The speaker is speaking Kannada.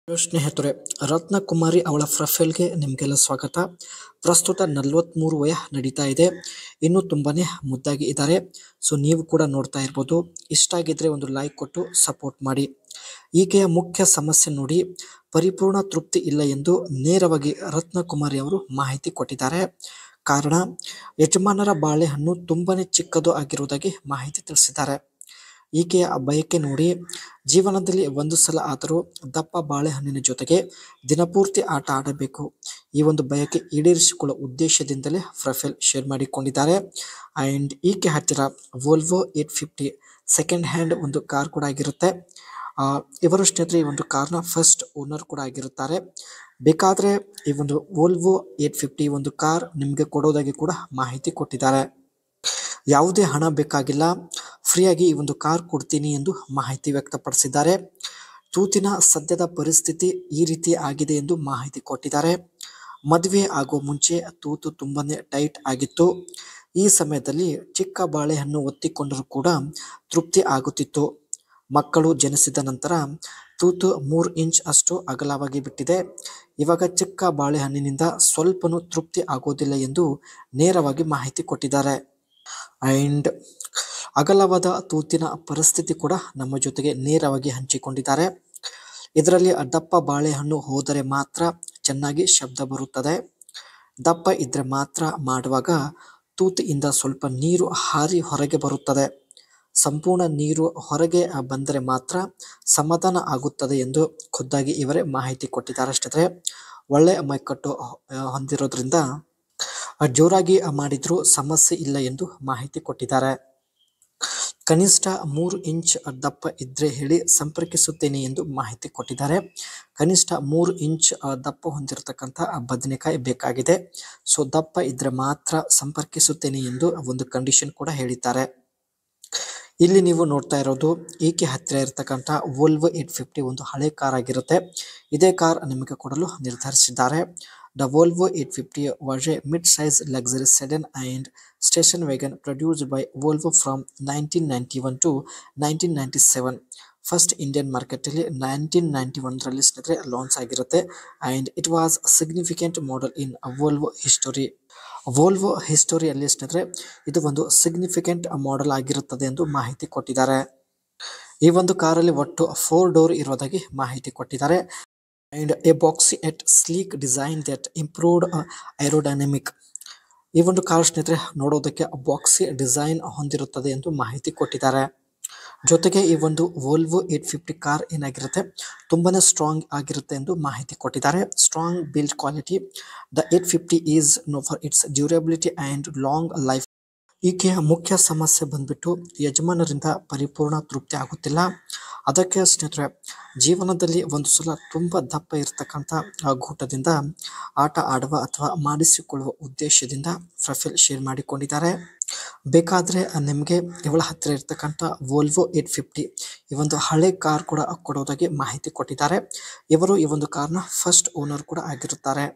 ಹಲೋ ಸ್ನೇಹಿತರೆ, ರತ್ನಕುಮಾರಿ ಅವಳ ಪ್ರೊಫೈಲ್ಗೆ ನಿಮಗೆಲ್ಲ ಸ್ವಾಗತ. ಪ್ರಸ್ತುತ 43 ವಯ ನಡೀತಾ ಇದೆ. ಇನ್ನೂ ತುಂಬಾನೇ ಮುದ್ದಾಗಿ ಇದ್ದಾರೆ. ಸೊ ನೀವು ಕೂಡ ನೋಡ್ತಾ ಇರ್ಬೋದು. ಇಷ್ಟ ಆಗಿದ್ರೆ ಒಂದು ಲೈಕ್ ಕೊಟ್ಟು ಸಪೋರ್ಟ್ ಮಾಡಿ. ಈಕೆಯ ಮುಖ್ಯ ಸಮಸ್ಯೆ ನೋಡಿ, ಪರಿಪೂರ್ಣ ತೃಪ್ತಿ ಇಲ್ಲ ಎಂದು ನೇರವಾಗಿ ರತ್ನಕುಮಾರಿ ಅವರು ಮಾಹಿತಿ ಕೊಟ್ಟಿದ್ದಾರೆ. ಕಾರಣ, ಯಜಮಾನರ ಬಾಳೆಹಣ್ಣು ತುಂಬಾನೇ ಚಿಕ್ಕದು ಆಗಿರುವುದಾಗಿ ಮಾಹಿತಿ ತಿಳಿಸಿದ್ದಾರೆ. ಈಕೆಯ ಬಯಕೆ ನೋಡಿ, ಜೀವನದಲ್ಲಿ ಒಂದು ಸಲ ಆದರೂ ದಪ್ಪ ಬಾಳೆಹಣ್ಣಿನ ಜೊತೆಗೆ ದಿನಪೂರ್ತಿ ಆಟ ಆಡಬೇಕು. ಈ ಒಂದು ಬಯಕೆ ಈಡೇರಿಸಿಕೊಳ್ಳುವ ಉದ್ದೇಶದಿಂದಲೇ ಪ್ರೊಫೈಲ್ ಶೇರ್ ಮಾಡಿಕೊಂಡಿದ್ದಾರೆ. ಆ್ಯಂಡ್ ಈಕೆ ಹತ್ತಿರ ವೋಲ್ವೋ 850 ಸೆಕೆಂಡ್ ಹ್ಯಾಂಡ್ ಒಂದು ಕಾರ್ ಕೂಡ ಆಗಿರುತ್ತೆ. ಇವರು ಸ್ನೇಹಿತರೆ ಈ ಒಂದು ಕಾರ್ನ ಫಸ್ಟ್ ಓನರ್ ಕೂಡ ಆಗಿರುತ್ತಾರೆ. ಬೇಕಾದರೆ ಈ ಒಂದು ವೋಲ್ವೋ 850 ಒಂದು ಕಾರ್ ನಿಮಗೆ ಕೊಡೋದಾಗಿ ಕೂಡ ಮಾಹಿತಿ ಕೊಟ್ಟಿದ್ದಾರೆ. ಯಾವುದೇ ಹಣ ಬೇಕಾಗಿಲ್ಲ, ಫ್ರೀಯಾಗಿ ಈ ಒಂದು ಕಾರ್ ಕೊಡ್ತೀನಿ ಎಂದು ಮಾಹಿತಿ ವ್ಯಕ್ತಪಡಿಸಿದ್ದಾರೆ. ತೂತಿನ ಸದ್ಯದ ಪರಿಸ್ಥಿತಿ ಈ ರೀತಿ ಆಗಿದೆ ಎಂದು ಮಾಹಿತಿ ಕೊಟ್ಟಿದ್ದಾರೆ. ಮದುವೆ ಆಗುವ ಮುಂಚೆ ತೂತು ತುಂಬಾನೇ ಟೈಟ್ ಆಗಿತ್ತು. ಈ ಸಮಯದಲ್ಲಿ ಚಿಕ್ಕ ಬಾಳೆಹಣ್ಣು ಒತ್ತಿಕೊಂಡರೂ ಕೂಡ ತೃಪ್ತಿ ಆಗುತ್ತಿತ್ತು. ಮಕ್ಕಳು ಜನಿಸಿದ ನಂತರ ತೂತು 3 ಇಂಚ್ ಅಷ್ಟು ಅಗಲವಾಗಿ ಬಿಟ್ಟಿದೆ. ಇವಾಗ ಚಿಕ್ಕ ಬಾಳೆಹಣ್ಣಿನಿಂದ ಸ್ವಲ್ಪನೂ ತೃಪ್ತಿ ಆಗೋದಿಲ್ಲ ಎಂದು ನೇರವಾಗಿ ಮಾಹಿತಿ ಕೊಟ್ಟಿದ್ದಾರೆ. ಆ್ಯಂಡ್ ಅಗಲವಾದ ತೂತಿನ ಪರಿಸ್ಥಿತಿ ಕೂಡ ನಮ್ಮ ಜೊತೆಗೆ ನೇರವಾಗಿ ಹಂಚಿಕೊಂಡಿದ್ದಾರೆ. ಇದರಲ್ಲಿ ದಪ್ಪ ಬಾಳೆಹಣ್ಣು ಹೋದರೆ ಮಾತ್ರ ಚೆನ್ನಾಗಿ ಶಬ್ದ ಬರುತ್ತದೆ. ದಪ್ಪ ಇದ್ರೆ ಮಾತ್ರ ಮಾಡುವಾಗ ತೂತಿಯಿಂದ ಸ್ವಲ್ಪ ನೀರು ಹಾರಿ ಹೊರಗೆ ಬರುತ್ತದೆ. ಸಂಪೂರ್ಣ ನೀರು ಹೊರಗೆ ಬಂದರೆ ಮಾತ್ರ ಸಮಾಧಾನ ಆಗುತ್ತದೆ ಎಂದು ಖುದ್ದಾಗಿ ಇವರೇ ಮಾಹಿತಿ ಕೊಟ್ಟಿದ್ದಾರೆ. ಅಷ್ಟೇ ಒಳ್ಳೆಯ ಮೈಕಟ್ಟು ಹೊಂದಿರೋದ್ರಿಂದ ಜೋರಾಗಿ ಮಾಡಿದ್ರೂ ಸಮಸ್ಯೆ ಇಲ್ಲ ಎಂದು ಮಾಹಿತಿ ಕೊಟ್ಟಿದ್ದಾರೆ. ಕನಿಷ್ಠ 3 ಇಂಚ್ ದಪ್ಪ ಇದ್ರೆ ಹೇಳಿ, ಸಂಪರ್ಕಿಸುತ್ತೇನೆ ಎಂದು ಮಾಹಿತಿ ಕೊಟ್ಟಿದ್ದಾರೆ. ಕನಿಷ್ಠ 3 ಇಂಚ್ ದಪ್ಪ ಹೊಂದಿರತಕ್ಕಂಥ ಬದನೆಕಾಯಿ ಬೇಕಾಗಿದೆ. ಸೊ ದಪ್ಪ ಇದ್ರೆ ಮಾತ್ರ ಸಂಪರ್ಕಿಸುತ್ತೇನೆ ಎಂದು ಒಂದು ಕಂಡೀಷನ್ ಕೂಡ ಹೇಳಿದ್ದಾರೆ. ಇಲ್ಲಿ ನೀವು ನೋಡ್ತಾ ಇರೋದು ಈಕೆ ಹತ್ತಿರ ಇರತಕ್ಕಂಥ ವೋಲ್ವೋ 850 ಒಂದು ಹಳೆ ಕಾರ್ ಆಗಿರುತ್ತೆ. ಇದೇ ಕಾರ್ ನಿಮಗೆ ಕೊಡಲು ನಿರ್ಧರಿಸಿದ್ದಾರೆ. The Volvo 850 was a mid-size luxury sedan and station wagon produced by Volvo from 1991 to 1997. First Indian ಮಾರ್ಕೆಟಲ್ಲಿ 1991ರಲ್ಲಿ ಸ್ನೇಹಿತರೆ ಲಾಂಚ್ ಆಗಿರುತ್ತೆ. And it was significant model in Volvo history. Volvo ಹಿಸ್ಟೋರಿಯಲ್ಲಿ ಸ್ನೇಹಿತರೆ ಇದು ಒಂದು ಸಿಗ್ನಿಫಿಕೆಂಟ್ ಮಾಡೆಲ್ ಆಗಿರುತ್ತದೆ ಎಂದು ಮಾಹಿತಿ ಕೊಟ್ಟಿದ್ದಾರೆ. ಈ ಒಂದು ಕಾರಲ್ಲಿ ಒಟ್ಟು 4 ಡೋರ್ ಇರೋದಾಗಿ ಮಾಹಿತಿ ಕೊಟ್ಟಿದ್ದಾರೆ. And a boxy yet sleek design that improved aerodynamic. ಈ ಒಂದು ಕಾರ್ ಸ್ನೇಹಿತರೆ ನೋಡೋದಕ್ಕೆ ಬಾಕ್ಸಿ ಡಿಸೈನ್ ಹೊಂದಿರುತ್ತದೆ ಎಂದು ಮಾಹಿತಿ ಕೊಟ್ಟಿದ್ದಾರೆ. ಜೊತೆಗೆ ಈ ಒಂದು ವೋಲ್ವೋ 850 ಕಾರ್ ಏನಾಗಿರುತ್ತೆ ತುಂಬಾನೇ ಸ್ಟ್ರಾಂಗ್ ಆಗಿರುತ್ತೆ ಎಂದು ಮಾಹಿತಿ ಕೊಟ್ಟಿದ್ದಾರೆ. Strong build quality. The 850 is known for its durability and long life. ಈಕೆಯ ಮುಖ್ಯ ಸಮಸ್ಯೆ ಬಂದ್ಬಿಟ್ಟು ಯಜಮಾನರಿಂದ ಪರಿಪೂರ್ಣ ತೃಪ್ತಿ ಆಗುತ್ತಿಲ್ಲ. ಅದಕ್ಕೆ ಸ್ನೇಹಿತರೆ ಜೀವನದಲ್ಲಿ ಒಂದು ಸಲ ತುಂಬ ದಪ್ಪ ಇರತಕ್ಕಂಥ ಗೂಟದಿಂದ ಆಟ ಆಡುವ ಅಥವಾ ಮಾಡಿಸಿಕೊಳ್ಳುವ ಉದ್ದೇಶದಿಂದ ಪ್ರೊಫೈಲ್ ಶೇರ್ ಮಾಡಿಕೊಂಡಿದ್ದಾರೆ. ಬೇಕಾದರೆ ನಿಮಗೆ ಇವಳ ಹತ್ತಿರ ಇರ್ತಕ್ಕಂಥ ವೋಲ್ವೋ 850 ಈ ಒಂದು ಹಳೆ ಕಾರ್ ಕೂಡ ಕೊಡೋದಾಗಿ ಮಾಹಿತಿ ಕೊಟ್ಟಿದ್ದಾರೆ. ಇವರು ಈ ಒಂದು ಕಾರ್ನ ಫಸ್ಟ್ ಓನರ್ ಕೂಡ ಆಗಿರುತ್ತಾರೆ.